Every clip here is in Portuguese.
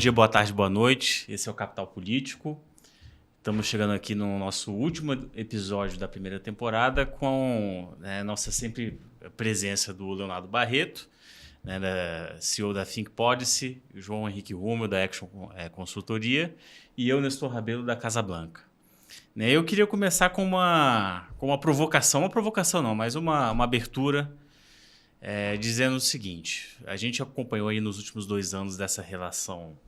dia, boa tarde, boa noite. Esse é o Capital Político. Estamos chegando aqui no nosso último episódio da primeira temporada com nossa sempre presença do Leonardo Barreto, da CEO da Think Policy, João Henrique Rummel, da Action Consultoria, e eu, Nestor Rabelo, da Casablanca. Eu queria começar com uma provocação não, mas uma abertura, dizendo o seguinte: a gente acompanhou aí nos últimos 2 anos dessa relação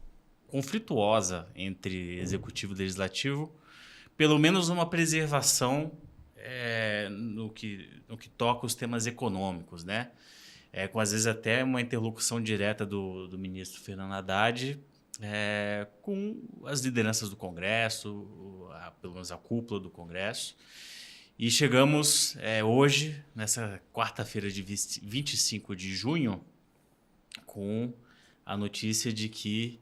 conflituosa entre executivo e legislativo, pelo menos uma preservação no que toca os temas econômicos, né? Com às vezes até uma interlocução direta do ministro Fernando Haddad com as lideranças do Congresso, pelo menos a cúpula do Congresso. E chegamos hoje, nessa quarta-feira de 25 de junho, com a notícia de que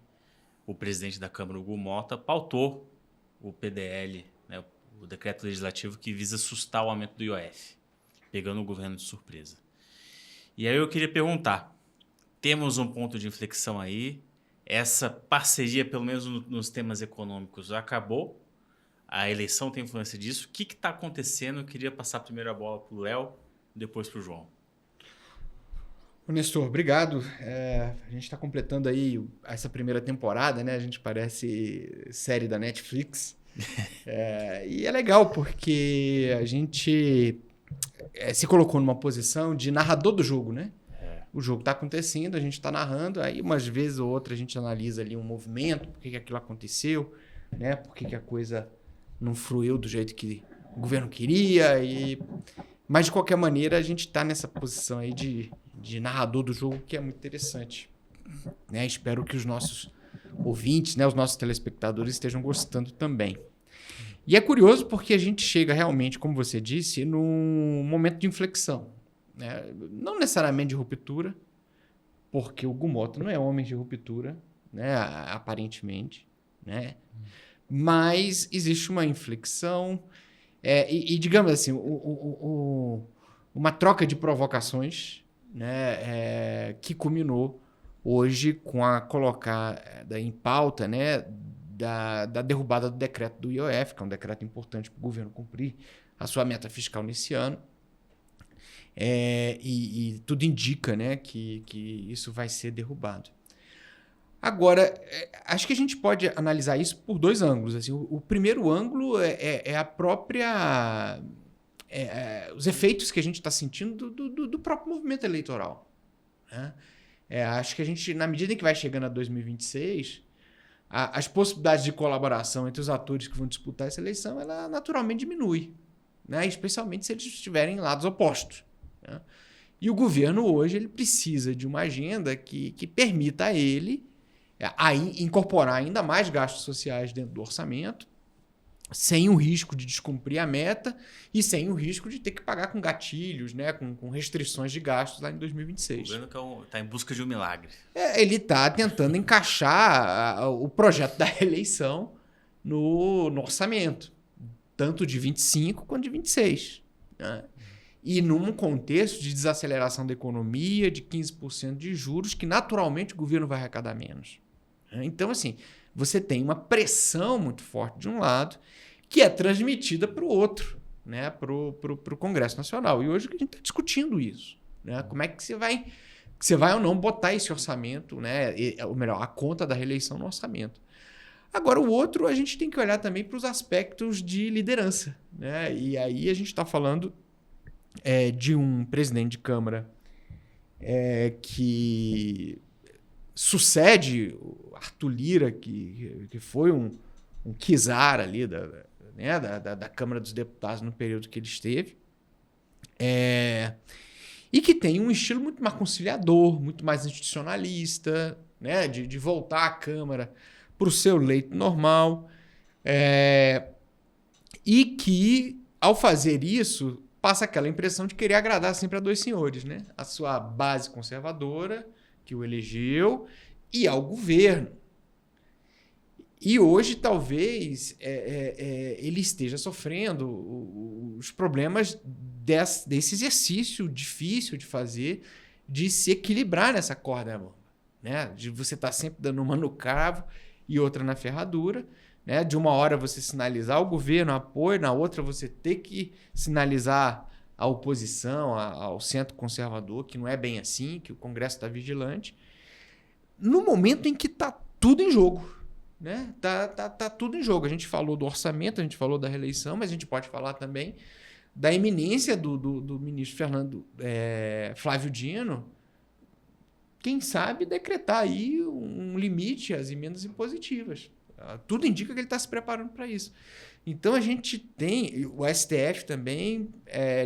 o presidente da Câmara, Hugo Mota, pautou o PDL, o decreto legislativo que visa sustar o aumento do IOF, pegando o governo de surpresa. E aí eu queria perguntar, temos um ponto de inflexão aí? Essa parceria, pelo menos nos temas econômicos, acabou? A eleição tem influência disso? O que está acontecendo? Eu queria passar primeiro a bola para o Léo, depois para o João. Nestor, obrigado. A gente está completando aí essa primeira temporada, né? A gente parece série da Netflix. E é legal porque a gente se colocou numa posição de narrador do jogo, né? O jogo está acontecendo, a gente está narrando, aí umas vezes ou outra a gente analisa ali um movimento, por que aquilo aconteceu, né? Por que a coisa não fluiu do jeito que o governo queria. Mas, de qualquer maneira, a gente está nessa posição aí de narrador do jogo, que é muito interessante. Né? Espero que os nossos ouvintes, os nossos telespectadores estejam gostando também. E é curioso porque a gente chega realmente, como você disse, num momento de inflexão. Né? Não necessariamente de ruptura, porque o Hugo Mota não é homem de ruptura, né? Aparentemente. Né? Mas existe uma inflexão digamos assim, uma troca de provocações, né, que culminou hoje com a colocada em pauta, né, da derrubada do decreto do IOF, que é um decreto importante para o governo cumprir a sua meta fiscal nesse ano. E tudo indica, né, que isso vai ser derrubado. Agora, acho que a gente pode analisar isso por 2 ângulos. Assim, o primeiro ângulo é a própria... os efeitos que a gente está sentindo do próprio movimento eleitoral. Né? Acho que a gente, na medida em que vai chegando a 2026, as possibilidades de colaboração entre os atores que vão disputar essa eleição, ela naturalmente diminui. Né? Especialmente se eles estiverem em lados opostos. Né? E o governo hoje ele precisa de uma agenda que permita a ele incorporar ainda mais gastos sociais dentro do orçamento, sem o risco de descumprir a meta e sem o risco de ter que pagar com gatilhos, né, com restrições de gastos lá em 2026. O governo está em busca de um milagre. Ele está tentando encaixar o projeto da reeleição no orçamento, tanto de 25 quanto de 26. Né? E num contexto de desaceleração da economia, de 15% de juros, que naturalmente o governo vai arrecadar menos. Então, assim, você tem uma pressão muito forte de um lado que é transmitida para o outro, né? Para o Congresso Nacional. E hoje a gente está discutindo isso. Né? Como é que você vai ou não botar esse orçamento, né? Ou melhor, a conta da reeleição no orçamento. Agora, o outro, a gente tem que olhar também para os aspectos de liderança. Né? E aí a gente está falando de um presidente de Câmara que sucede o Arthur Lira, que foi um czar ali da Câmara dos Deputados no período que ele esteve, e que tem um estilo muito mais conciliador, muito mais institucionalista, né, de voltar a Câmara para o seu leito normal, e que, ao fazer isso, passa aquela impressão de querer agradar sempre a 2 senhores, né? A sua base conservadora, que o elegeu, e ao governo. E hoje, talvez, ele esteja sofrendo os problemas desse exercício difícil de fazer, de se equilibrar nessa corda bamba. né? De você estar sempre dando uma no cravo e outra na ferradura, né? De uma hora você sinalizar o governo, apoio, na outra você ter que sinalizar a oposição, ao centro conservador, que não é bem assim, que o Congresso está vigilante, no momento em que está tudo em jogo. Né? Tá tudo em jogo. A gente falou do orçamento, a gente falou da reeleição, mas a gente pode falar também da iminência do ministro Flávio Dino, quem sabe decretar aí um limite às emendas impositivas. Tudo indica que ele está se preparando para isso. Então a gente tem o STF também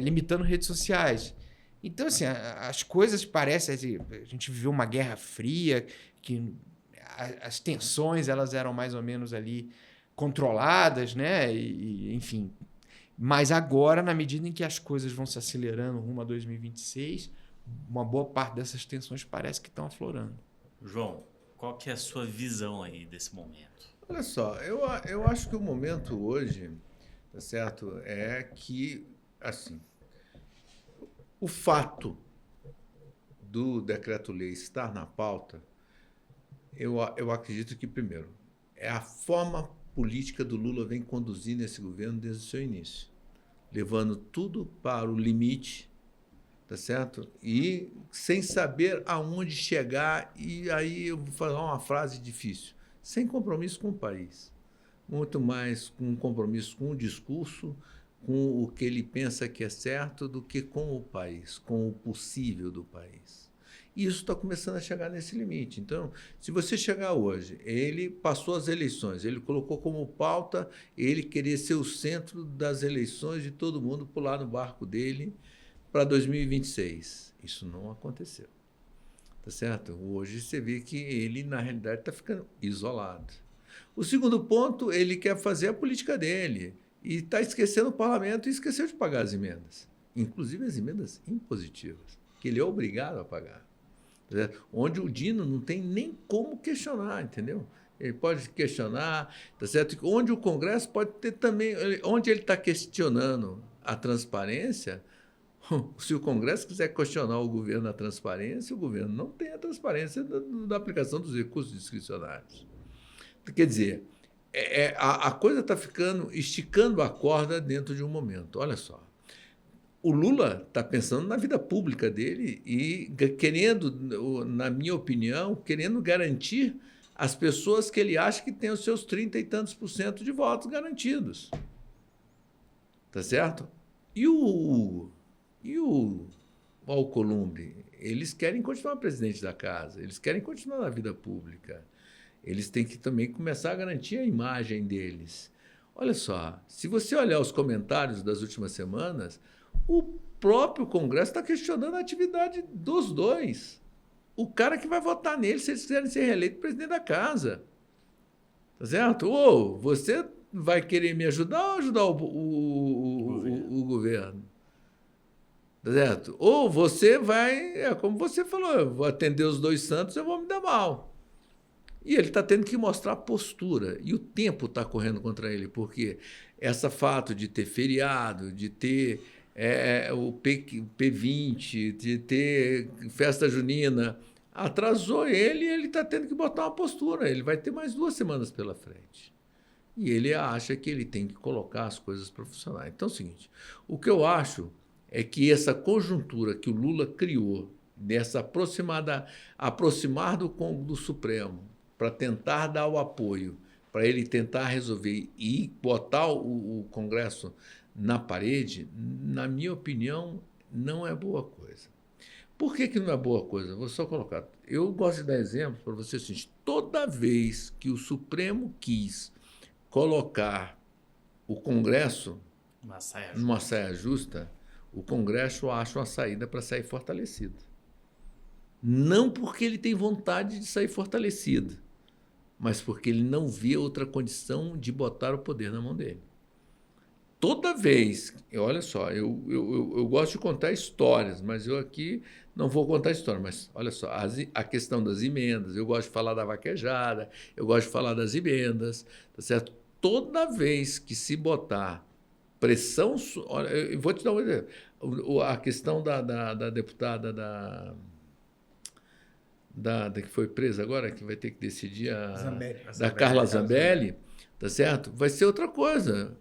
limitando redes sociais. Então, assim, as coisas parecem... A gente viveu uma guerra fria, que as tensões elas eram mais ou menos ali controladas, né? Enfim. Mas agora, na medida em que as coisas vão se acelerando rumo a 2026, uma boa parte dessas tensões parece que estão aflorando. João, qual que é a sua visão aí desse momento? Olha só, eu acho que o momento hoje, tá certo, é que, assim, o fato do decreto-lei estar na pauta, eu acredito que, primeiro, é a forma política do Lula vem conduzindo esse governo desde o seu início, levando tudo para o limite, tá certo? E sem saber aonde chegar, e aí eu vou falar uma frase difícil, sem compromisso com o país, muito mais com um compromisso com o discurso, com o que ele pensa que é certo, do que com o país, com o possível do país. E isso está começando a chegar nesse limite. Então, se você chegar hoje, ele passou as eleições, ele colocou como pauta ele querer ser o centro das eleições de todo mundo pular no barco dele para 2026. Isso não aconteceu. Tá certo? Hoje você vê que ele, na realidade, está ficando isolado. O segundo ponto, ele quer fazer a política dele e está esquecendo o parlamento e esqueceu de pagar as emendas, inclusive as emendas impositivas, que ele é obrigado a pagar. Tá certo? Onde o Dino não tem nem como questionar, entendeu? Ele pode questionar, tá certo? Onde o Congresso pode ter também, onde ele está questionando a transparência. Se o Congresso quiser questionar o governo na transparência, o governo não tem a transparência da aplicação dos recursos discricionários. Quer dizer, a coisa está esticando a corda dentro de um momento. Olha só, o Lula está pensando na vida pública dele e querendo, na minha opinião, querendo garantir as pessoas que ele acha que têm os seus 30 e tantos % de votos garantidos. Tá certo? E o Alcolumbre, eles querem continuar presidente da casa, eles querem continuar na vida pública. Eles têm que também começar a garantir a imagem deles. Olha só, se você olhar os comentários das últimas semanas, o próprio Congresso está questionando a atividade dos dois. O cara que vai votar neles se eles quiserem ser reeleitos presidente da casa. Tá certo? Ou você vai querer me ajudar ou ajudar o governo? Tá certo? Ou você vai, como você falou, eu vou atender os dois santos, eu vou me dar mal. E ele está tendo que mostrar postura. E o tempo está correndo contra ele, porque esse fato de ter feriado, de ter o P20, de ter festa junina, atrasou ele e ele está tendo que botar uma postura. Ele vai ter mais 2 semanas pela frente. E ele acha que ele tem que colocar as coisas profissionais. Então é o seguinte, o que eu acho é que essa conjuntura que o Lula criou, dessa aproximar do Supremo, para tentar dar o apoio, para ele tentar resolver e botar o Congresso na parede, na minha opinião, não é boa coisa. Por que não é boa coisa? Vou só colocar. Eu gosto de dar exemplo para você. Assim, toda vez que o Supremo quis colocar o Congresso numa saia justa, o Congresso acha uma saída para sair fortalecido. Não porque ele tem vontade de sair fortalecido, mas porque ele não vê outra condição de botar o poder na mão dele. Toda vez, olha só, eu gosto de contar histórias, mas eu aqui não vou contar história, mas olha só, a questão das emendas, eu gosto de falar da vaquejada, eu gosto de falar das emendas, tá certo? Toda vez que se botar pressão, olha, eu vou te dar um exemplo, a questão da deputada que foi presa agora, que vai ter que decidir, Zambelli. da Carla Zambelli, tá certo? Vai ser outra coisa.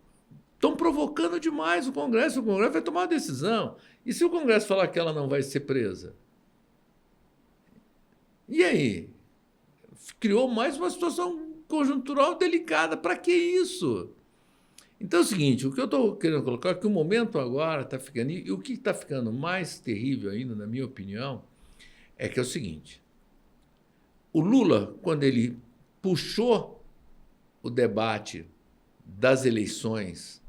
Estão provocando demais o Congresso vai tomar uma decisão. E se o Congresso falar que ela não vai ser presa? E aí? Criou mais uma situação conjuntural delicada. Para que isso? Então é o seguinte, o que eu estou querendo colocar é que o momento agora está ficando... E o que está ficando mais terrível ainda, na minha opinião, é que é o seguinte. O Lula, quando ele puxou o debate das eleições,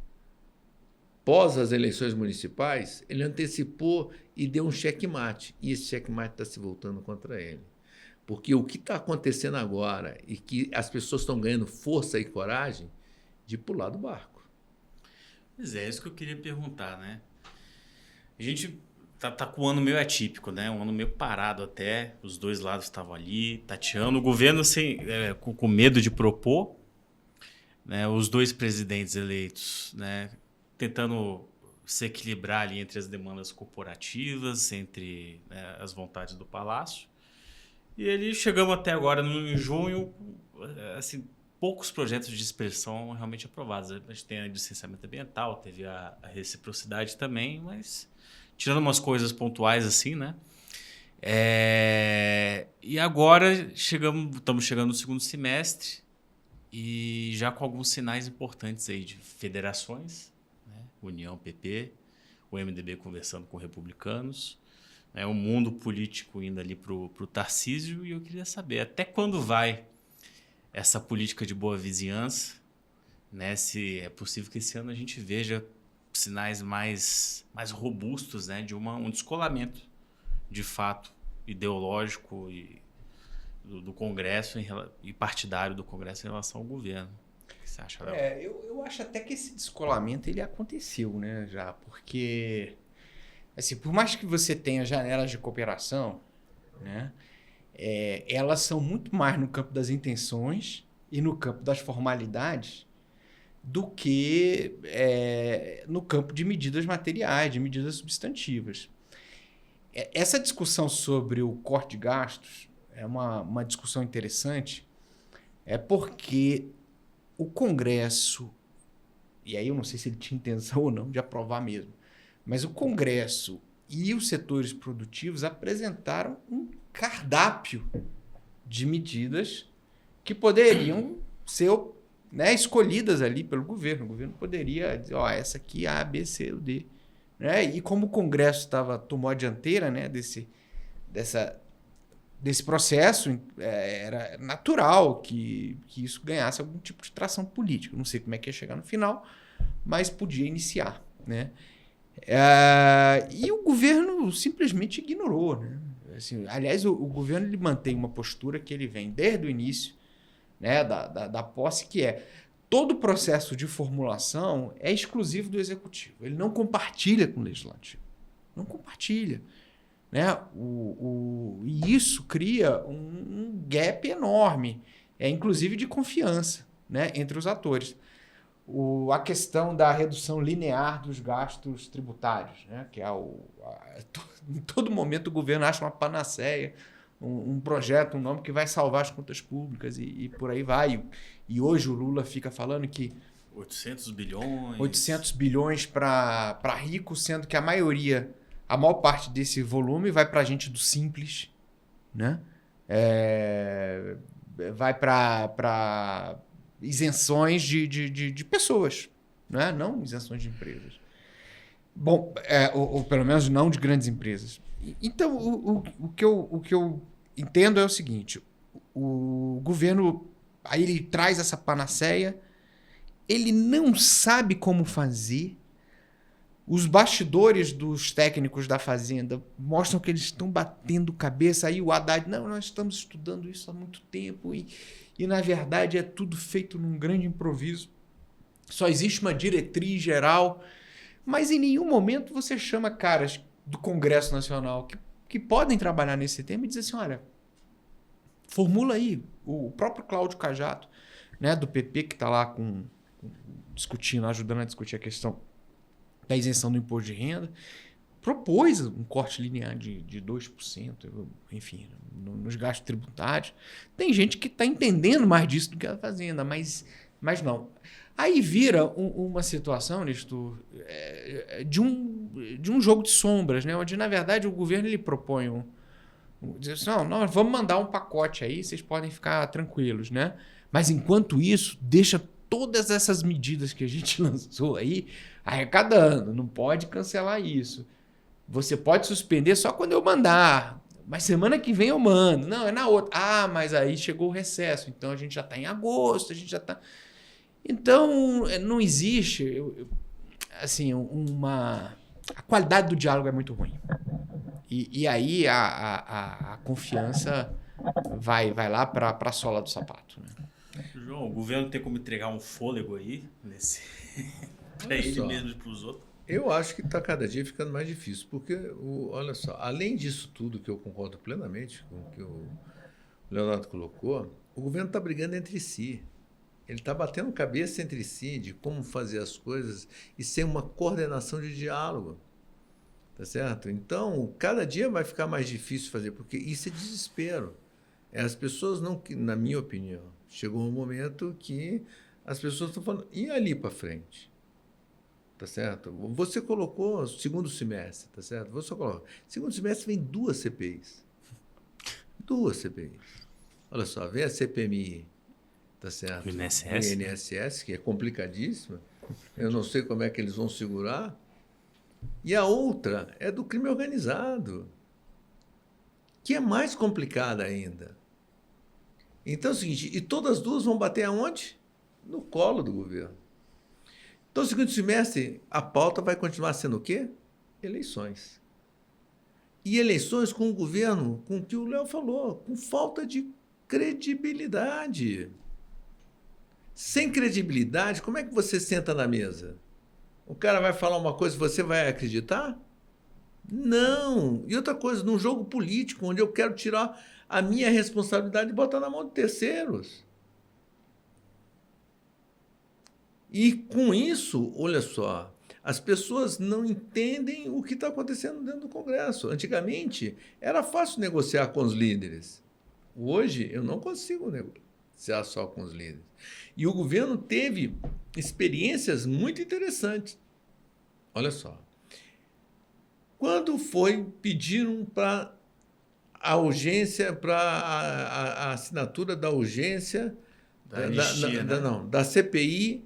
pós as eleições municipais, ele antecipou e deu um checkmate. E esse checkmate está se voltando contra ele. Porque o que está acontecendo agora e que as pessoas estão ganhando força e coragem de pular do barco. Pois é, isso que eu queria perguntar, né? A gente tá com um ano meio atípico, né? Um ano meio parado até. Os dois lados estavam ali, tateando. O governo com medo de propor, né? Os dois presidentes eleitos, né? Tentando se equilibrar ali entre as demandas corporativas, entre, né, as vontades do Palácio. E ele chegamos até agora, em junho, assim, poucos projetos de expressão realmente aprovados. A gente tem a licenciamento ambiental, teve a reciprocidade também, mas tirando umas coisas pontuais assim, né? E agora estamos chegando no segundo semestre e já com alguns sinais importantes aí de federações, né? União, PP, o MDB conversando com republicanos, né? O mundo político indo ali para o Tarcísio, e eu queria saber até quando vai essa política de boa vizinhança, né? Se é possível que esse ano a gente veja sinais mais robustos, né? De um descolamento, de fato, ideológico e do Congresso e partidário do Congresso em relação ao governo. O que você acha, Léo? Eu acho até que esse descolamento ele aconteceu, né? Já, porque assim, por mais que você tenha janelas de cooperação, né? Elas são muito mais no campo das intenções e no campo das formalidades do que no campo de medidas materiais, de medidas substantivas. Essa discussão sobre o corte de gastos é uma discussão interessante, porque o Congresso, e aí eu não sei se ele tinha intenção ou não de aprovar mesmo, mas o Congresso e os setores produtivos apresentaram um cardápio de medidas que poderiam ser, né, escolhidas ali pelo governo. O governo poderia dizer, essa aqui é A, B, C ou D. Né? E como o Congresso tomou a dianteira, né, desse processo, era natural que isso ganhasse algum tipo de tração política. Não sei como é que ia chegar no final, mas podia iniciar. Né? E o governo simplesmente ignorou. Né? Assim, aliás, o governo ele mantém uma postura que ele vem desde o início, né, da posse, que todo o processo de formulação é exclusivo do executivo. Ele não compartilha com o legislativo. Não compartilha. Né? E isso cria um gap enorme, inclusive de confiança, né, entre os atores. A questão da redução linear dos gastos tributários, né, que em todo momento o governo acha uma panaceia, um projeto, um nome que vai salvar as contas públicas e por aí vai. E hoje o Lula fica falando que 800 bilhões. 800 bilhões para ricos, sendo que a maior parte desse volume vai para a gente do simples, né? Vai para isenções de pessoas, né? Não isenções de empresas. Bom, ou pelo menos não de grandes empresas. Então, o que eu entendo é o seguinte: o governo, aí ele traz essa panaceia, ele não sabe como fazer. Os bastidores dos técnicos da Fazenda mostram que eles estão batendo cabeça. Aí o Haddad, não, nós estamos estudando isso há muito tempo e na verdade é tudo feito num grande improviso. Só existe uma diretriz geral, mas em nenhum momento você chama caras do Congresso Nacional que podem trabalhar nesse tema e dizer assim, olha, formula aí. O próprio Cláudio Cajado, né, do PP, que está lá ajudando a discutir a questão da isenção do imposto de renda. propôs um corte linear de 2%, enfim, nos gastos tributários. Tem gente que está entendendo mais disso do que a Fazenda, mas não. Aí vira uma situação, Nestor, de um jogo de sombras, né? Onde, na verdade, o governo ele propõe diz assim, não, vamos mandar um pacote aí, vocês podem ficar tranquilos, né? Mas, enquanto isso, deixa todas essas medidas que a gente lançou aí arrecadando. Não pode cancelar isso. Você pode suspender só quando eu mandar. Mas semana que vem eu mando. Não, é na outra. Ah, mas aí chegou o recesso. Então a gente já está em agosto, a gente já está... Então, não existe... assim, a qualidade do diálogo é muito ruim. E aí a confiança vai lá para a sola do sapato, né? João, o governo tem como entregar um fôlego aí para ele mesmo e para os outros? Eu acho que está cada dia ficando mais difícil, porque, olha só, além disso tudo, que eu concordo plenamente com o que o Leonardo colocou, o governo está brigando entre si. Ele está batendo cabeça entre si de como fazer as coisas e sem uma coordenação de diálogo. Tá certo? Então, cada dia vai ficar mais difícil fazer, porque isso é desespero. As pessoas não, na minha opinião, chegou um momento que as pessoas estão falando, e ali para frente? Tá certo? Você colocou segundo semestre, tá certo? Você colocou. Segundo semestre vem 2 CPIs. 2 CPIs. Olha só, vem a CPMI, tá certo? O INSS. Vem a INSS, que é complicadíssima. Eu não sei como é que eles vão segurar. E a outra é do crime organizado, que é mais complicada ainda. Então é o seguinte, e todas as duas vão bater aonde? No colo do governo. Então, no segundo semestre, a pauta vai continuar sendo o quê? Eleições. E eleições com o governo, com o que o Léo falou, com falta de credibilidade. Sem credibilidade, como é que você senta na mesa? O cara vai falar uma coisa e você vai acreditar? Não. E outra coisa, num jogo político, onde eu quero tirar a minha responsabilidade e botar na mão de terceiros. E com isso, olha só, as pessoas não entendem o que está acontecendo dentro do Congresso. Antigamente, era fácil negociar com os líderes. Hoje, eu não consigo negociar só com os líderes. E o governo teve experiências muito interessantes. Olha só. Quando pediram para a urgência, para a assinatura da urgência da anistia, da CPI,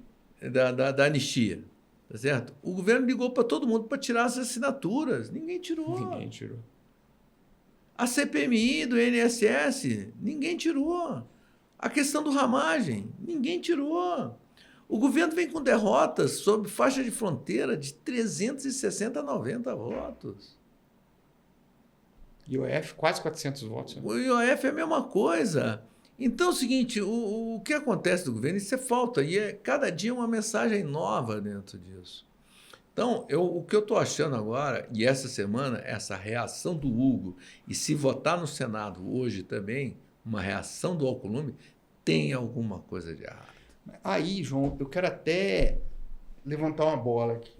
da anistia, tá certo? O governo ligou para todo mundo para tirar as assinaturas. Ninguém tirou. Ninguém tirou. A CPMI do INSS, ninguém tirou. A questão do ramagem, ninguém tirou. O governo vem com derrotas sobre faixa de fronteira de 360 a 90 votos. IOF, quase 400 votos. Né? O IOF é a mesma coisa. Então é o seguinte, o que acontece do governo, isso é falta. E cada dia uma mensagem nova dentro disso. Então, o que eu estou achando agora, e essa semana, essa reação do Hugo, e se votar no Senado hoje também, uma reação do Alcolumbre, tem alguma coisa de errado. Aí, João, eu quero até levantar uma bola aqui.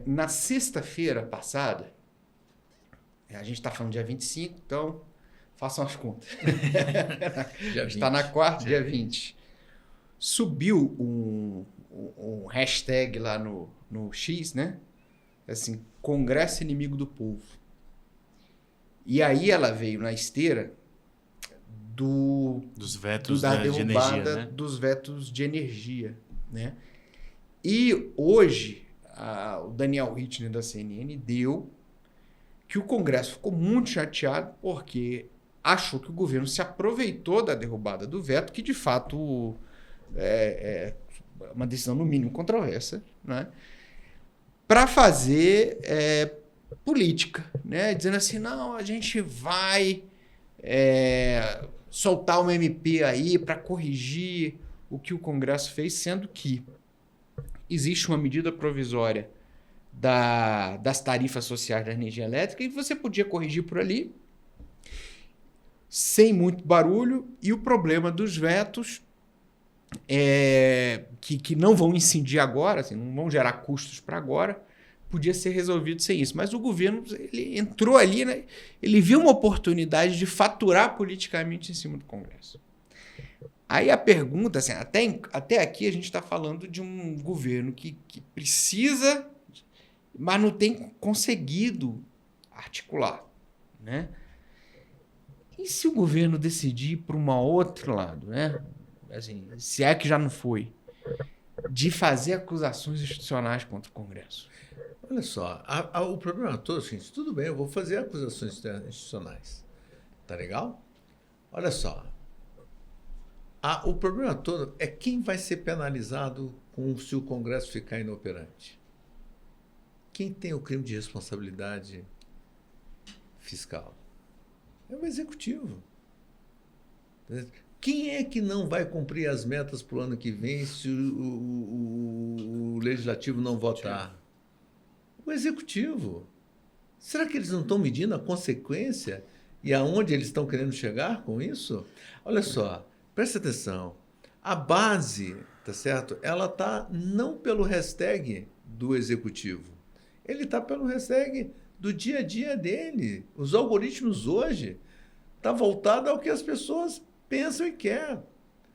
Na sexta-feira passada, a gente está falando dia 25, então façam as contas. Está na quarta, dia 20. Subiu um hashtag lá no X, né? Assim, Congresso Inimigo do E aí ela veio na esteira dos vetos da de derrubada energia, né? dos vetos de energia, né? E hoje o Daniel Rittner da CNN deu que o Congresso ficou muito chateado porque achou que o governo se aproveitou da derrubada do veto, que de fato é uma decisão no mínimo controversa, né? Para fazer política, né? Dizendo assim, não, a gente vai soltar uma MP aí para corrigir o que o Congresso fez, sendo que existe uma medida provisória das tarifas sociais da energia elétrica e você podia corrigir por ali sem muito barulho, e o problema dos vetos que não vão incidir agora, assim, não vão gerar custos para agora, podia ser resolvido sem isso. Mas o governo, ele entrou ali, né? Ele viu uma oportunidade de faturar politicamente em cima do Congresso. Aí a pergunta, assim, até aqui a gente está falando de um governo que precisa, mas não tem conseguido articular, né? E se o governo decidir para um outro lado, né? Assim, se é que já não foi, de fazer acusações institucionais contra o Congresso? Olha só, o problema todo é o seguinte, tudo bem, eu vou fazer acusações institucionais, tá legal? Olha só, o problema todo é quem vai ser penalizado se o Congresso ficar inoperante. Quem tem o crime de responsabilidade fiscal? É o Executivo. Quem é que não vai cumprir as metas para o ano que vem se o Legislativo não votar? O Executivo. Será que eles não estão medindo a consequência e aonde eles estão querendo chegar com isso? Olha só, presta atenção. A base, tá certo? Ela está não pelo hashtag do Executivo. Ele está pelo hashtag do dia a dia dele. Os algoritmos hoje estão voltados ao que as pessoas pensam e querem.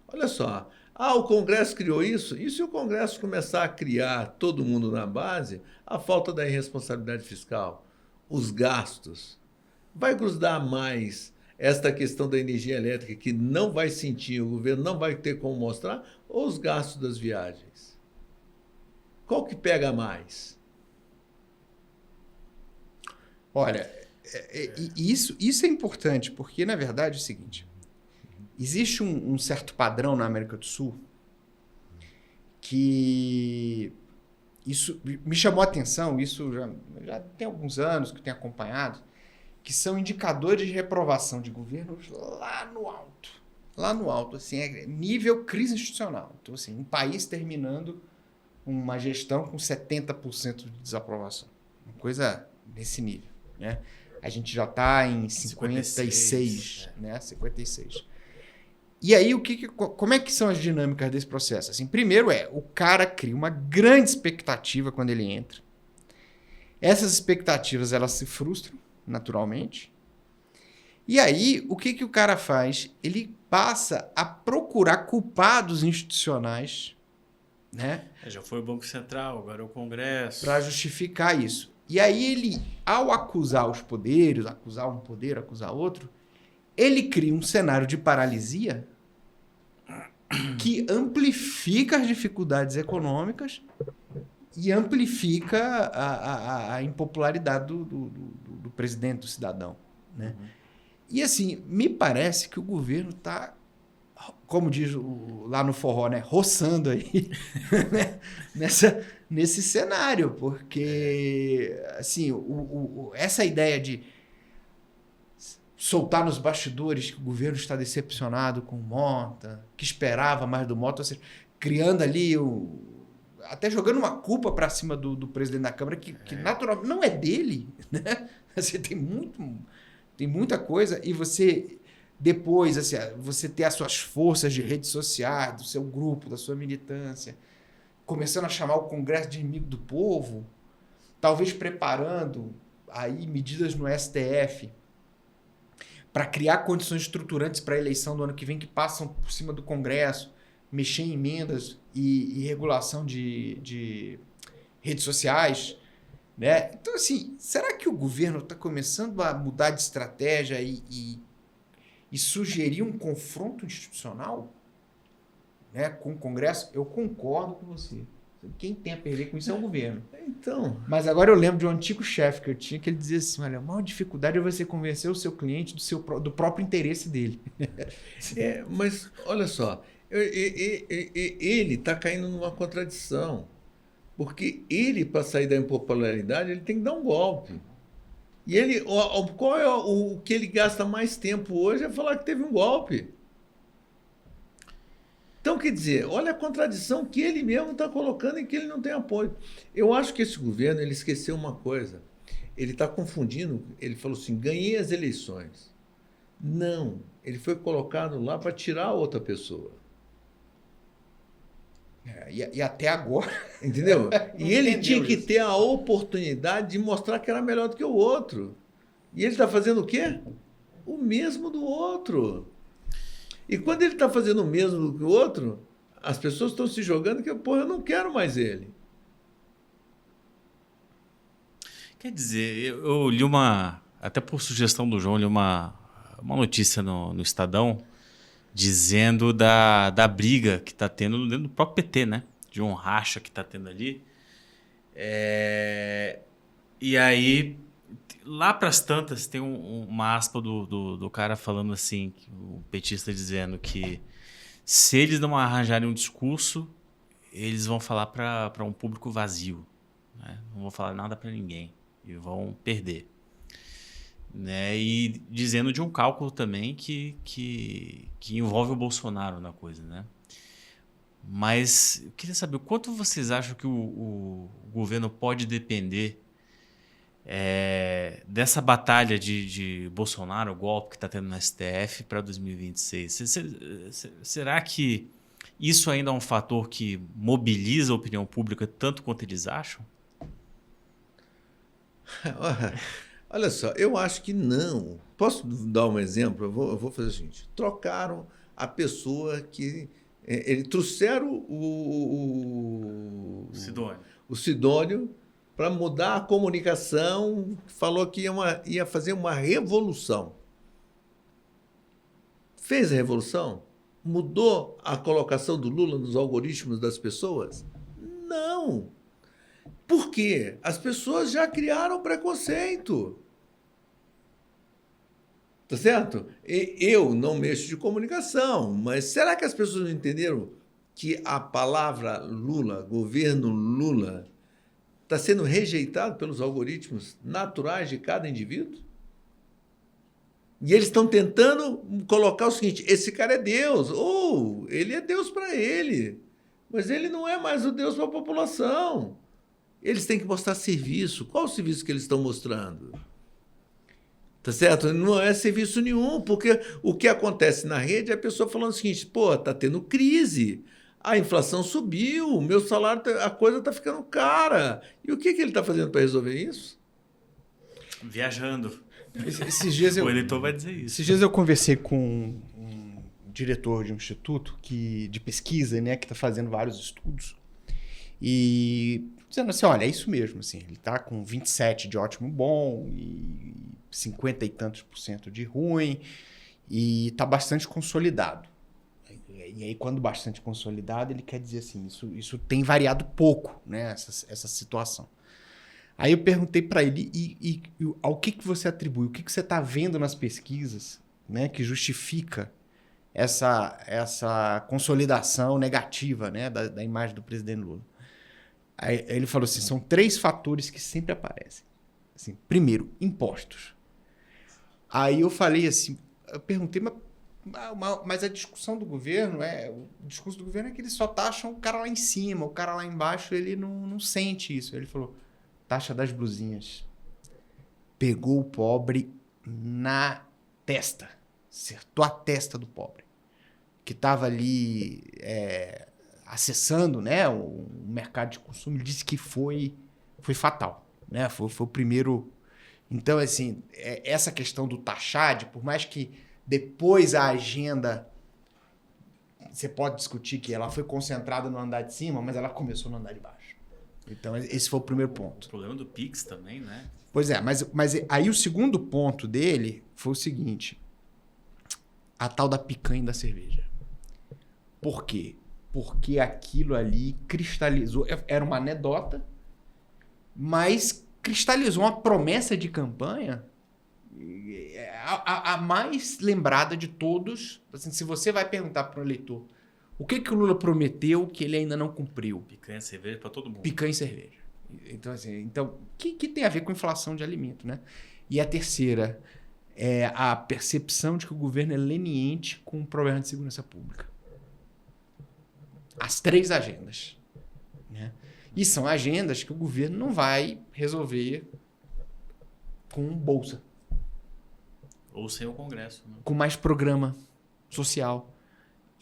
Olha só, o Congresso criou isso? E se o Congresso começar a criar todo mundo na base, a falta da irresponsabilidade fiscal, os gastos, vai grudar mais esta questão da energia elétrica que não vai sentir, o governo não vai ter como mostrar, ou os gastos das viagens? Qual que pega mais? Olha, isso é importante, porque, na verdade, é o seguinte, existe um certo padrão na América do Sul que isso me chamou a atenção, isso já tem alguns anos que eu tenho acompanhado, que são indicadores de reprovação de governos lá no alto, assim, é nível crise institucional. Então, assim, um país terminando uma gestão com 70% de desaprovação, uma coisa nesse nível, né? A gente já está em 56, né? 56. E aí, como é que são as dinâmicas desse processo? Assim, primeiro o cara cria uma grande expectativa quando ele entra. Essas expectativas, elas se frustram, naturalmente. E aí, o que o cara faz? Ele passa a procurar culpados institucionais, né? Já foi o Banco Central, agora é o Congresso. Para justificar isso. E aí ele, ao acusar os poderes, acusar um poder, acusar outro, ele cria um cenário de paralisia que amplifica as dificuldades econômicas e amplifica a impopularidade do presidente, do cidadão, né? Uhum. E assim, me parece que o governo está, como diz lá no forró, né, roçando aí né? nesse cenário, porque assim, essa ideia de soltar nos bastidores que o governo está decepcionado com o Mota, que esperava mais do Mota, ou seja, criando ali até jogando uma culpa para cima do presidente da Câmara que naturalmente não é dele, né? Você tem muita coisa e você depois assim, você ter as suas forças de redes sociais, do seu grupo, da sua militância, começando a chamar o Congresso de inimigo do povo, talvez preparando aí medidas no STF para criar condições estruturantes para a eleição do ano que vem que passam por cima do Congresso, mexer em emendas e regulação de redes sociais, né? Então, assim, será que o governo está começando a mudar de estratégia e sugerir um confronto institucional, né, com o Congresso? Eu concordo com você. Quem tem a perder com isso é o governo. Então. Mas agora eu lembro de um antigo chefe que eu tinha, que ele dizia assim, olha, a maior dificuldade é você convencer o seu cliente do próprio interesse dele. Mas, olha só, ele está caindo numa contradição. Porque ele, para sair da impopularidade, ele tem que dar um golpe. E ele, qual é o que ele gasta mais tempo hoje é falar que teve um golpe. Então, quer dizer, olha a contradição que ele mesmo está colocando em que ele não tem apoio. Eu acho que esse governo ele esqueceu uma coisa. Ele está confundindo, ele falou assim, ganhei as eleições. Não, ele foi colocado lá para tirar outra pessoa. E até agora... Entendeu? E ele tinha que isso. ter a oportunidade de mostrar que era melhor do que o outro. E ele está fazendo o quê? O mesmo do outro. E quando ele está fazendo o mesmo do que o outro, as pessoas estão se jogando que, pô, eu não quero mais ele. Quer dizer, eu li até por sugestão do João, li uma notícia no Estadão dizendo da briga que está tendo dentro do próprio PT, né? De um racha que está tendo ali. E aí, lá para as tantas, tem uma aspa do cara falando assim, o petista dizendo que se eles não arranjarem um discurso, eles vão falar para um público vazio, né? Não vão falar nada para ninguém e vão perder. Né? E dizendo de um cálculo também que envolve o Bolsonaro na coisa, né? Mas eu queria saber o quanto vocês acham que o governo pode depender dessa batalha de Bolsonaro, o golpe que está tendo no STF para 2026. Será que isso ainda é um fator que mobiliza a opinião pública tanto quanto eles acham? Olha só, eu acho que não. Posso dar um exemplo? Eu vou fazer o seguinte. Trocaram a pessoa que... Eles trouxeram o Sidônio para mudar a comunicação, falou que ia fazer uma revolução. Fez a revolução? Mudou a colocação do Lula nos algoritmos das pessoas? Não. Por quê? As pessoas já criaram preconceito. Tá certo? Eu não mexo de comunicação, mas será que as pessoas não entenderam que a palavra Lula, governo Lula, está sendo rejeitado pelos algoritmos naturais de cada indivíduo? E eles estão tentando colocar o seguinte: esse cara é Deus, ou ele é Deus para ele, mas ele não é mais o Deus para a população. Eles têm que mostrar serviço. Qual o serviço que eles estão mostrando? Tá certo? Não é serviço nenhum, porque o que acontece na rede é a pessoa falando o seguinte: pô, tá tendo crise, a inflação subiu, o meu salário, a coisa tá ficando cara. E o que ele tá fazendo para resolver isso? Viajando. Esses dias o eleitor vai dizer isso. Esses dias eu conversei com um diretor de um instituto de pesquisa, né, que está fazendo vários estudos, e dizendo assim, olha, é isso mesmo, assim, ele está com 27 de ótimo bom e 50 e tantos % de ruim e está bastante consolidado. E aí, quando bastante consolidado, ele quer dizer assim, isso tem variado pouco, né, essa situação. Aí eu perguntei para ele, e ao que você atribui, o que você está vendo nas pesquisas, né, que justifica essa consolidação negativa, né, da imagem do presidente Lula. Aí ele falou assim, são 3 fatores que sempre aparecem. Assim, primeiro, impostos. Aí eu falei assim, eu perguntei, mas a discussão do governo, o discurso do governo é que eles só taxam o cara lá em cima, o cara lá embaixo ele não sente isso. Ele falou, taxa das blusinhas. Pegou o pobre na testa. Acertou a testa do pobre. Que estava ali acessando, né, o mercado de consumo. Ele disse que foi fatal. Né? Foi o primeiro... Então, assim, essa questão do taxade, por mais que depois a agenda... Você pode discutir que ela foi concentrada no andar de cima, mas ela começou no andar de baixo. Então, esse foi o primeiro ponto. O problema do Pix também, né? Pois é, mas aí o segundo ponto dele foi o seguinte. A tal da picanha da cerveja. Por quê? Porque aquilo ali cristalizou... Era uma anedota, mas cristalizou uma promessa de campanha a mais lembrada de todos. Assim, se você vai perguntar para o eleitor o que o Lula prometeu que ele ainda não cumpriu? Picanha e cerveja para todo mundo. Picanha e cerveja. Então, assim, que tem a ver com inflação de alimento, né? E a terceira é a percepção de que o governo é leniente com o problema de segurança pública. As 3 agendas. Né? E são agendas que o governo não vai resolver com bolsa. Ou sem o Congresso. Né? Com mais programa social.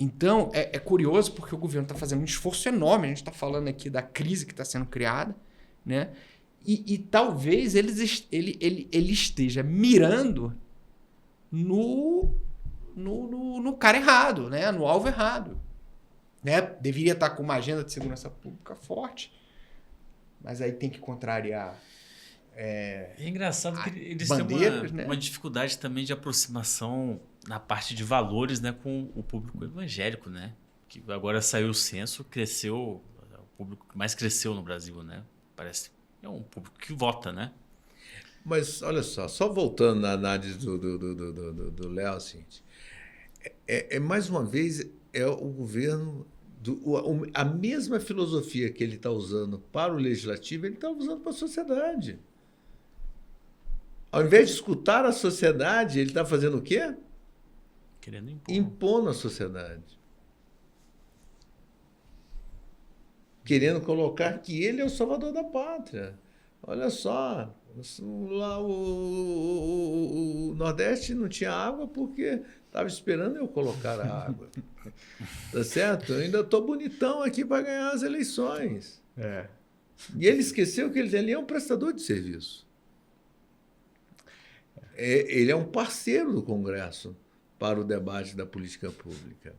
Então, é curioso porque o governo está fazendo um esforço enorme. A gente está falando aqui da crise que está sendo criada, né? E talvez ele esteja mirando no cara errado, né? No alvo errado. Né? Deveria estar com uma agenda de segurança pública forte, mas aí tem que contrariar. É engraçado que eles bandeiras, têm uma dificuldade também de aproximação na parte de valores, né, com o público evangélico, né? Que agora saiu o censo, cresceu, o público que mais cresceu no Brasil, né? Parece é um público que vota, né? Mas olha só voltando na análise do Léo, assim, mais uma vez é o governo a mesma filosofia que ele está usando para o legislativo, ele está usando para a sociedade. Ao invés de escutar a sociedade, ele está fazendo o quê? Querendo impor. Impor na sociedade. Querendo colocar que ele é o salvador da pátria. Olha só, lá o Nordeste não tinha água porque estava esperando eu colocar a água. Tá certo? Eu ainda estou bonitão aqui para ganhar as eleições. E ele esqueceu que ele é um prestador de serviço. Ele é um parceiro do Congresso para o debate da política pública.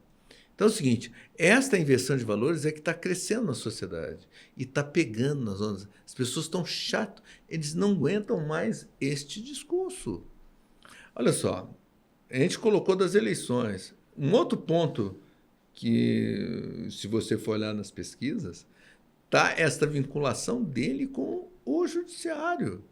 Então é o seguinte, esta inversão de valores é que está crescendo na sociedade e está pegando nas ondas. As pessoas estão chatas, eles não aguentam mais este discurso. Olha só, a gente colocou das eleições. Um outro ponto que, se você for olhar nas pesquisas, está esta vinculação dele com o judiciário.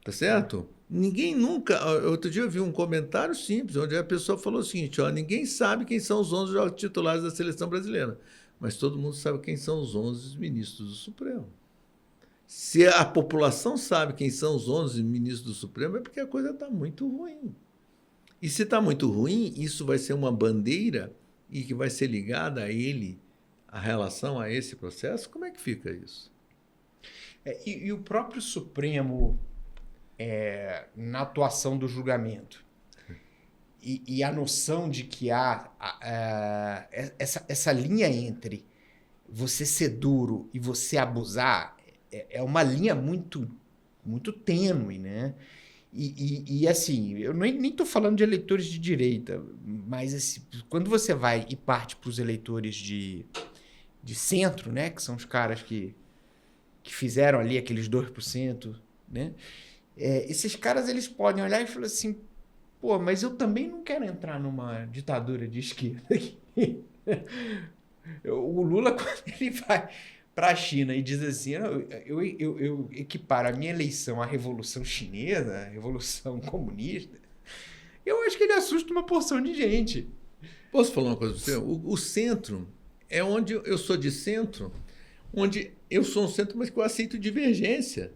Tá certo? Ninguém nunca... Outro dia eu vi um comentário simples, onde a pessoa falou o seguinte, ninguém sabe quem são os 11 titulares da seleção brasileira, mas todo mundo sabe quem são os 11 ministros do Supremo. Se a população sabe quem são os 11 ministros do Supremo, é porque a coisa está muito ruim. E se está muito ruim, isso vai ser uma bandeira e que vai ser ligada a ele, a relação a esse processo? Como é que fica isso? E o próprio Supremo... na atuação do julgamento e a noção de que há essa linha entre você ser duro e você abusar é uma linha muito, muito tênue, né? E assim, eu nem estou falando de eleitores de direita, mas assim, quando você vai e parte para os eleitores de centro, né? Que são os caras que fizeram ali aqueles 2%, né? Esses caras, eles podem olhar e falar assim, pô, mas eu também não quero entrar numa ditadura de esquerda aqui. O Lula, quando ele vai para a China e diz assim, eu equiparo a minha eleição à Revolução Chinesa, à Revolução Comunista, eu acho que ele assusta uma porção de gente. Posso falar uma coisa para você? O centro é onde eu sou de centro, onde eu sou um centro, mas que eu aceito divergência.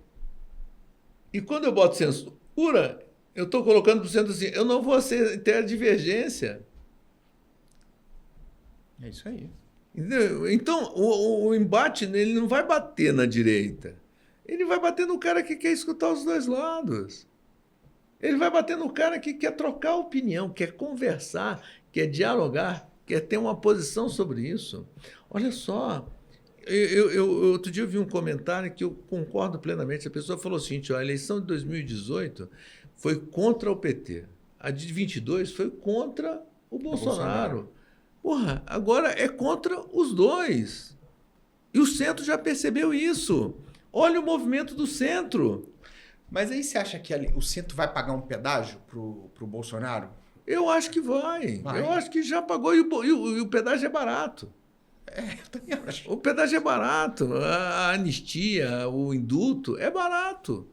E quando eu boto censura, eu estou colocando para o centro assim, eu não vou ter a divergência. É isso aí. Entendeu? Então, o embate ele não vai bater na direita. Ele vai bater no cara que quer escutar os dois lados. Ele vai bater no cara que quer trocar opinião, quer conversar, quer dialogar, quer ter uma posição sobre isso. Olha só... outro dia eu vi um comentário que eu concordo plenamente. A pessoa falou o seguinte, a eleição de 2018 foi contra o PT. A de 22 foi contra o Bolsonaro. Porra, agora é contra os dois. E o centro já percebeu isso. Olha o movimento do centro. Mas aí você acha que o centro vai pagar um pedágio pro Bolsonaro? Eu acho que vai. Eu acho que já pagou e o pedágio é barato. Eu também acho. O pedágio é barato, a anistia, o indulto é barato.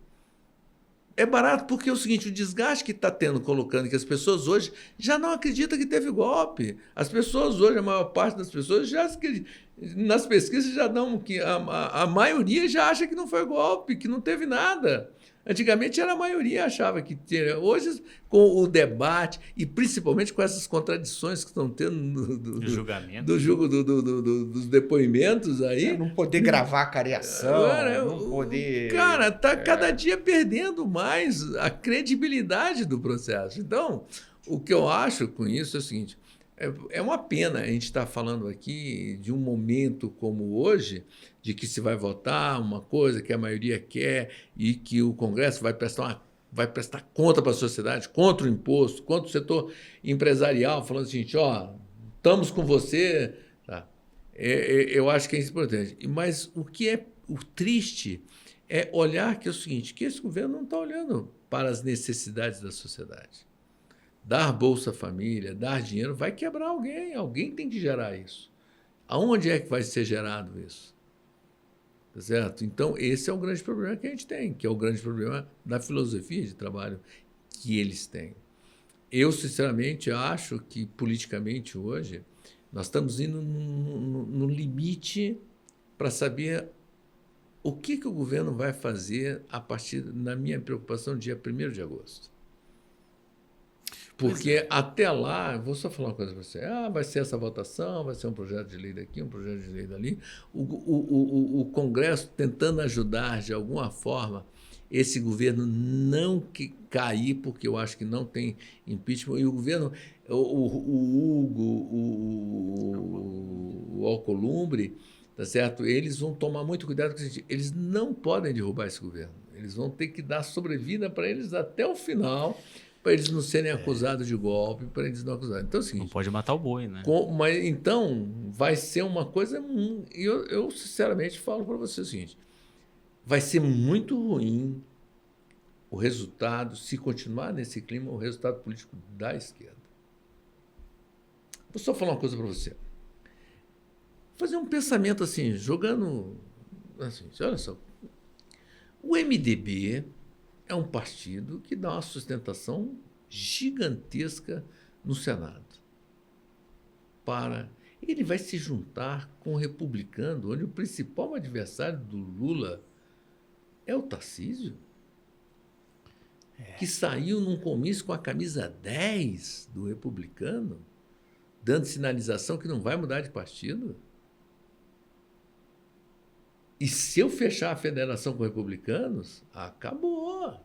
É barato porque é o seguinte, o desgaste que está tendo, colocando que as pessoas hoje já não acreditam que teve golpe. As pessoas hoje, a maior parte das pessoas, nas pesquisas já dão que a maioria já acha que não foi golpe, que não teve nada. Antigamente era a maioria achava que tinha. Hoje, com o debate e principalmente com essas contradições que estão tendo dos depoimentos aí. Não poder gravar a cariação, não poder... Cara, está cada dia perdendo mais a credibilidade do processo. Então, O que eu acho com isso é o seguinte, é uma pena a gente estar falando aqui de um momento como hoje, de que se vai votar uma coisa que a maioria quer e que o Congresso vai prestar conta para a sociedade, contra o imposto, contra o setor empresarial, falando assim, ó, estamos com você. Tá? Eu acho que é importante. Mas o que é o triste é olhar que é o seguinte, que esse governo não está olhando para as necessidades da sociedade. Dar Bolsa Família, dar dinheiro, vai quebrar alguém. Alguém tem que gerar isso. Aonde é que vai ser gerado isso? Tá certo? Então, esse é o grande problema que a gente tem, que é o grande problema da filosofia de trabalho que eles têm. Eu, sinceramente, acho que, politicamente, hoje, nós estamos indo no limite para saber o que o governo vai fazer a partir, na minha preocupação, dia 1º de agosto. Porque até lá, eu vou só falar uma coisa para você, vai ser essa votação, vai ser um projeto de lei daqui, um projeto de lei dali. O Congresso tentando ajudar, de alguma forma, esse governo não cair, porque eu acho que não tem impeachment, e o governo, o Hugo, o Alcolumbre, tá certo? Eles vão tomar muito cuidado com isso. Eles não podem derrubar esse governo. Eles vão ter que dar sobrevida para eles até o final, para eles não serem acusados de golpe, para eles não acusarem. Então, é o seguinte, não pode matar o boi, né? Mas, então, vai ser uma coisa... Eu sinceramente, falo para você o seguinte, vai ser muito ruim o resultado, se continuar nesse clima, o resultado político da esquerda. Vou só falar uma coisa para você. Fazer um pensamento assim, jogando... Assim, olha só. O MDB... é um partido que dá uma sustentação gigantesca no Senado. Ele vai se juntar com o republicano, onde o principal adversário do Lula é o Tarcísio, que saiu num comício com a camisa 10 do republicano, dando sinalização que não vai mudar de partido. E se eu fechar a federação com republicanos, acabou.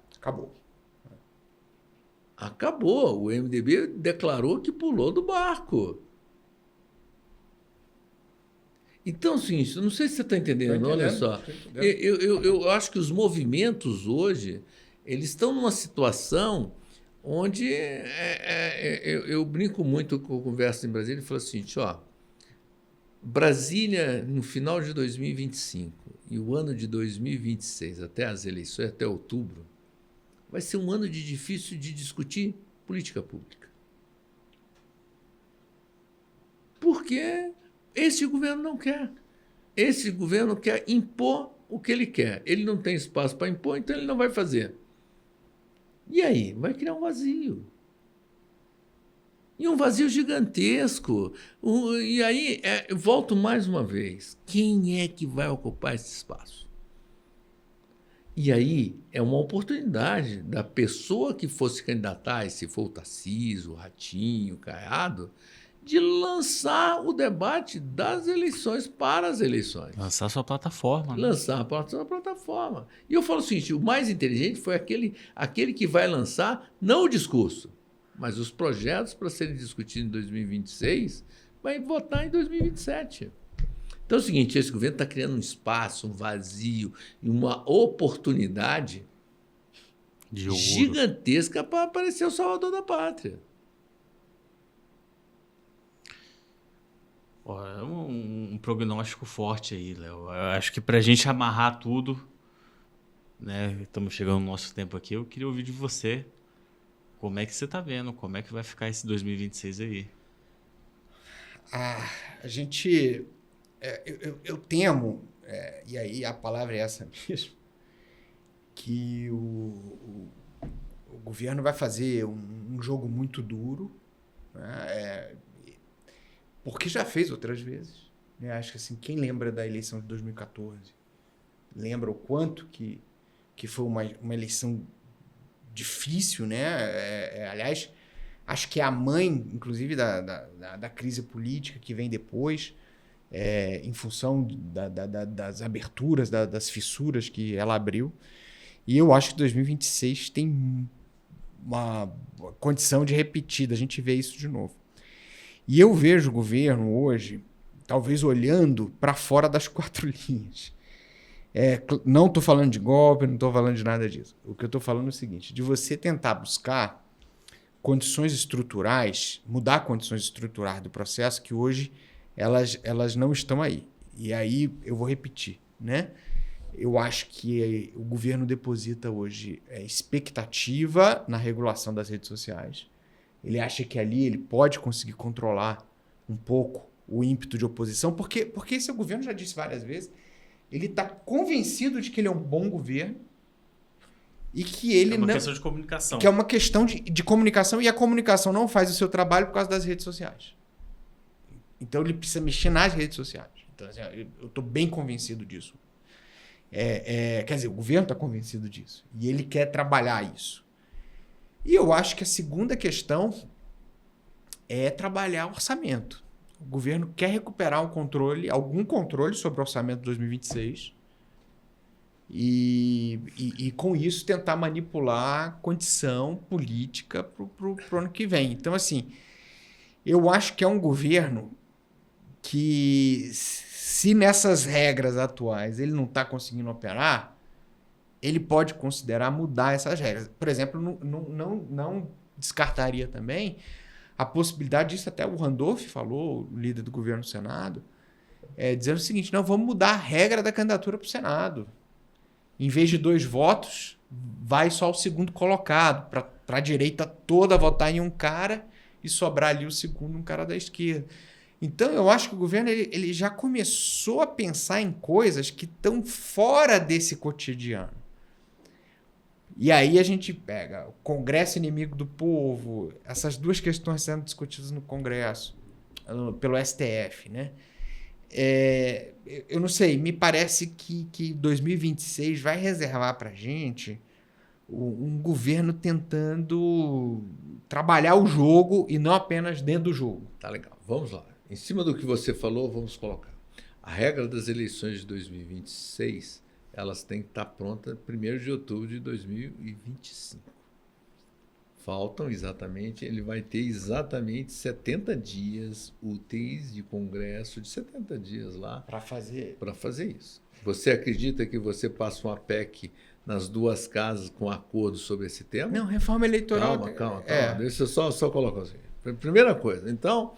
Acabou. O MDB declarou que pulou do barco. Então, assim, não sei se você está entendendo, olha só. Eu acho que os movimentos hoje, eles estão numa situação onde eu brinco muito com conversa em Brasília e falo assim, Brasília, no final de 2025 e o ano de 2026, até as eleições, até outubro, vai ser um ano difícil de discutir política pública. Porque esse governo não quer. Esse governo quer impor o que ele quer. Ele não tem espaço para impor, então ele não vai fazer. E aí? Vai criar um vazio. E um vazio gigantesco. E aí, eu volto mais uma vez. Quem é que vai ocupar esse espaço? E aí, é uma oportunidade da pessoa que fosse candidatar, e se for o Tarcísio, o Ratinho, o Caiado, de lançar o debate das eleições para as eleições. Lançar sua plataforma. Né? Lançar a sua plataforma. E eu falo o seguinte, o mais inteligente foi aquele que vai lançar, não o discurso, mas os projetos para serem discutidos em 2026, vai votar em 2027. Então é o seguinte, esse governo está criando um espaço, um vazio e uma oportunidade gigantesca para aparecer o salvador da pátria. É um prognóstico forte aí, Léo. Eu acho que para a gente amarrar tudo, né, estamos chegando no nosso tempo aqui, eu queria ouvir de você. Como é que você está vendo? Como é que vai ficar esse 2026 aí? A gente... eu temo, e aí a palavra é essa mesmo, que o governo vai fazer um jogo muito duro, né? Porque já fez outras vezes. Né? Acho que assim, quem lembra da eleição de 2014 lembra o quanto que foi uma eleição difícil, né? Aliás, acho que é a mãe, inclusive, da crise política que vem depois, em função das aberturas, das fissuras que ela abriu. E eu acho que 2026 tem uma condição de repetir, a gente vê isso de novo. E eu vejo o governo hoje, talvez olhando para fora das 4 linhas. Não estou falando de golpe, não estou falando de nada disso. O que eu estou falando é o seguinte, de você tentar buscar condições estruturais, mudar condições estruturais do processo que hoje elas não estão aí. E aí eu vou repetir, né? Eu acho que o governo deposita hoje expectativa na regulação das redes sociais. Ele acha que ali ele pode conseguir controlar um pouco o ímpeto de oposição, porque esse governo, já disse várias vezes, ele está convencido de que ele é um bom governo e que ele É uma questão de comunicação. Que é uma questão de comunicação, e a comunicação não faz o seu trabalho por causa das redes sociais. Então ele precisa mexer nas redes sociais. Então, assim, eu estou bem convencido disso. Quer dizer, o governo está convencido disso. E ele quer trabalhar isso. E eu acho que a segunda questão é trabalhar orçamento. O governo quer recuperar algum controle sobre o orçamento de 2026 e com isso tentar manipular a condição política para o ano que vem. Então, assim, eu acho que é um governo que, se nessas regras atuais ele não está conseguindo operar, ele pode considerar mudar essas regras. Por exemplo, não descartaria também a possibilidade disso, até o Randolph falou, o líder do governo do Senado, dizendo o seguinte, não, vamos mudar a regra da candidatura para o Senado. Em vez de 2 votos, vai só o segundo colocado, para a direita toda votar em um cara e sobrar ali o segundo, um cara da esquerda. Então, eu acho que o governo ele já começou a pensar em coisas que estão fora desse cotidiano. E aí a gente pega o Congresso inimigo do povo, essas 2 questões sendo discutidas no Congresso, pelo STF, né? Eu não sei, me parece que 2026 vai reservar para a gente um governo tentando trabalhar o jogo e não apenas dentro do jogo. Tá legal, vamos lá. Em cima do que você falou, vamos colocar. A regra das eleições de 2026, elas têm que estar prontas 1º de outubro de 2025. Faltam exatamente, ele vai ter exatamente 70 dias úteis de Congresso, de 70 dias lá. Para fazer isso. Você acredita que você passa uma PEC nas 2 casas com acordo sobre esse tema? Não, reforma eleitoral... Calma. Deixa eu só colocar assim. Primeira coisa, então...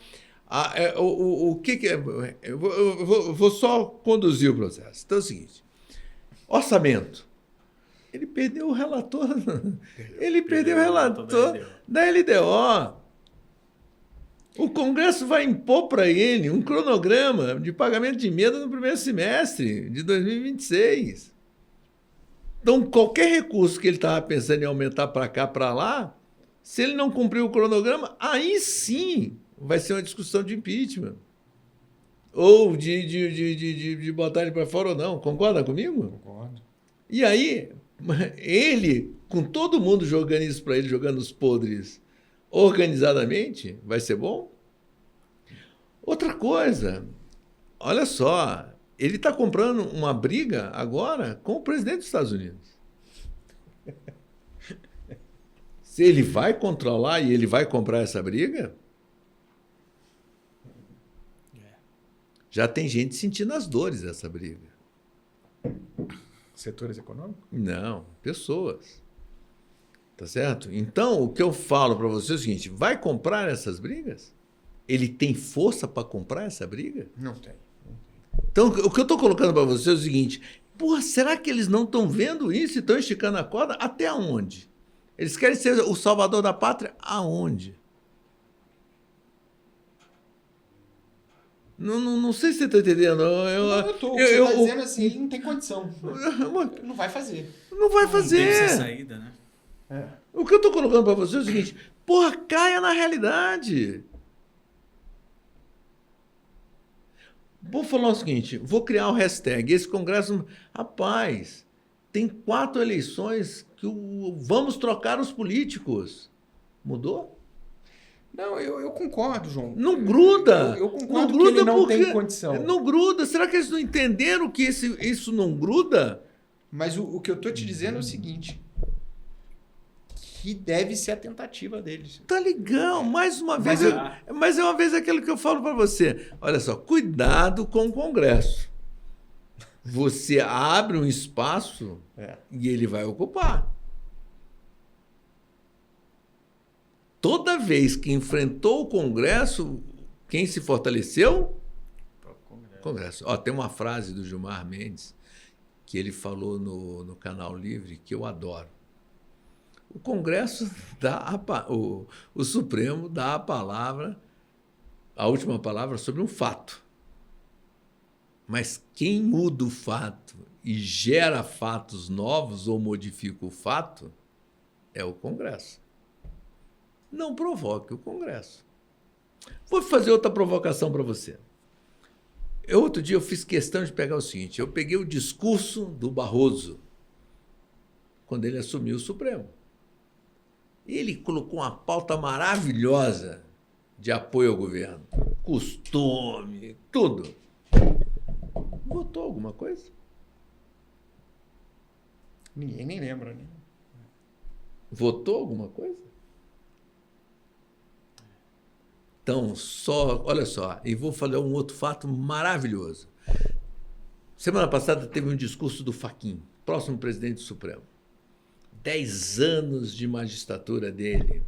o que é? Eu vou só conduzir o processo. Então é o seguinte: orçamento. Ele perdeu o relator. Ele perdeu o relator da LDO. O Congresso vai impor para ele um cronograma de pagamento de emenda no primeiro semestre de 2026. Então, qualquer recurso que ele estava pensando em aumentar para cá, para lá, se ele não cumprir o cronograma, aí sim vai ser uma discussão de impeachment. Ou de botar ele para fora ou não. Concorda comigo? Concordo. E aí, ele, com todo mundo jogando isso para ele, jogando os podres organizadamente, vai ser bom? Outra coisa, olha só, ele está comprando uma briga agora com o presidente dos Estados Unidos. Se ele vai controlar e ele vai comprar essa briga... Já tem gente sentindo as dores dessa briga. Setores econômicos? Não, pessoas. Tá certo? Então, o que eu falo para você é o seguinte, vai comprar essas brigas? Ele tem força para comprar essa briga? Não tem. Então, o que eu estou colocando para você é o seguinte, porra, será que eles não estão vendo isso e estão esticando a corda? Até onde? Eles querem ser o salvador da pátria? Aonde? Não sei se você está entendendo. Eu estou. Você está dizendo assim, ele não tem condição. Não vai fazer. Não vai fazer. Não tem saída, né? O que eu estou colocando para você é o seguinte, porra, caia na realidade. Vou falar o seguinte, vou criar o hashtag, esse congresso... Rapaz, tem 4 eleições que vamos trocar os políticos. Mudou? Não, eu concordo, João. Não gruda. Eu concordo não gruda que ele não porque tem condição. Não gruda. Será que eles não entenderam que isso não gruda? Mas o que eu estou te dizendo é o seguinte, que deve ser a tentativa deles. Tá legal, mais uma vez. Mas Mas é uma vez aquilo que eu falo para você. Olha só, cuidado com o Congresso. Você abre um espaço e ele vai ocupar. Toda vez que enfrentou o Congresso, quem se fortaleceu? O Congresso. Ó, tem uma frase do Gilmar Mendes que ele falou no Canal Livre que eu adoro. O Congresso o Supremo dá a palavra, a última palavra sobre um fato. Mas quem muda o fato e gera fatos novos ou modifica o fato é o Congresso. Não provoque o Congresso. Vou fazer outra provocação para você. Outro dia eu fiz questão de pegar o seguinte, eu peguei o discurso do Barroso, quando ele assumiu o Supremo. Ele colocou uma pauta maravilhosa de apoio ao governo. Costume, tudo. Votou alguma coisa? Ninguém nem lembra, né? Votou alguma coisa? Então, olha só, e vou falar um outro fato maravilhoso. Semana passada teve um discurso do Fachin, próximo presidente do Supremo. 10 anos de magistratura dele,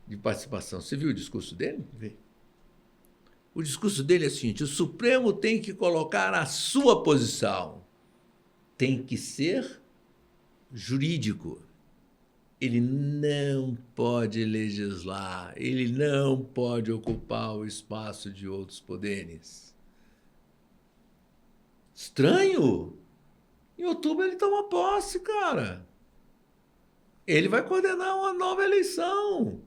de participação. Você viu o discurso dele? Vi. O discurso dele é o seguinte, o Supremo tem que colocar a sua posição. Tem que ser jurídico. Ele não pode legislar, ele não pode ocupar o espaço de outros poderes. Estranho? Em outubro ele toma posse, cara. Ele vai coordenar uma nova eleição.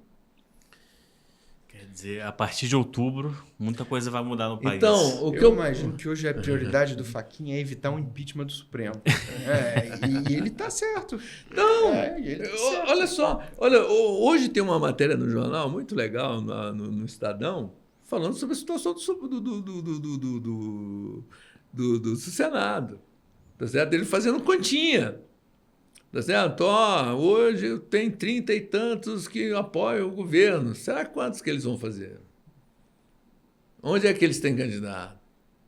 Quer dizer, a partir de outubro, muita coisa vai mudar no país. Então, eu imagino que hoje a prioridade do Fachin é evitar um impeachment do Supremo. E ele está certo. Não, ele tá certo. Olha só, hoje tem uma matéria no jornal muito legal, no Estadão, falando sobre a situação do Senado. Tá certo? Ele fazendo continha. Tá certo? Hoje tem 30 e tantos que apoiam o governo. Será quantos que eles vão fazer? Onde é que eles têm candidato?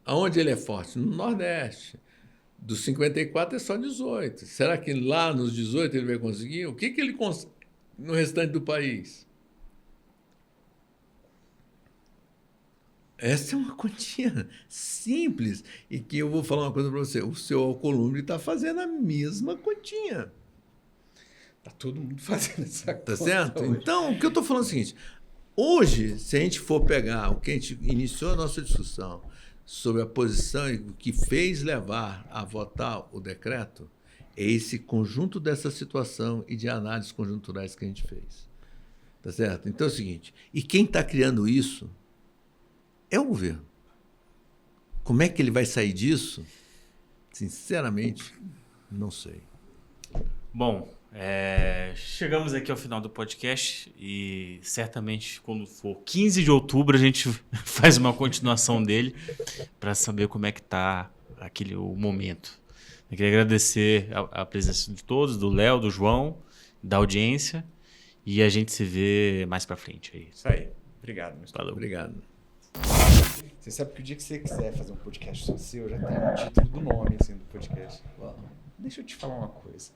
Aonde ele é forte? No Nordeste. Dos 54 é só 18. Será que lá nos 18 ele vai conseguir? O que ele consegue no restante do país? Essa é uma continha simples e que eu vou falar uma coisa para você. O seu Alcolumbre está fazendo a mesma continha. Está todo mundo fazendo essa conta. Tá certo? Hoje. Então, o que eu estou falando é o seguinte. Hoje, se a gente for pegar o que a gente iniciou a nossa discussão sobre a posição e o que fez levar a votar o decreto, é esse conjunto dessa situação e de análises conjunturais que a gente fez. Tá certo? Então é o seguinte. E quem está criando isso é o governo. Como é que ele vai sair disso? Sinceramente, não sei. Bom, chegamos aqui ao final do podcast e certamente quando for 15 de outubro a gente faz uma continuação dele para saber como é que está o momento. Eu queria agradecer a presença de todos, do Léo, do João, da audiência, e a gente se vê mais para frente aí. Isso aí. Obrigado, meu. Valeu. Obrigado. Você sabe que o dia que você quiser fazer um podcast só seu, já tem o título do nome assim, do podcast. Deixa eu te falar uma coisa.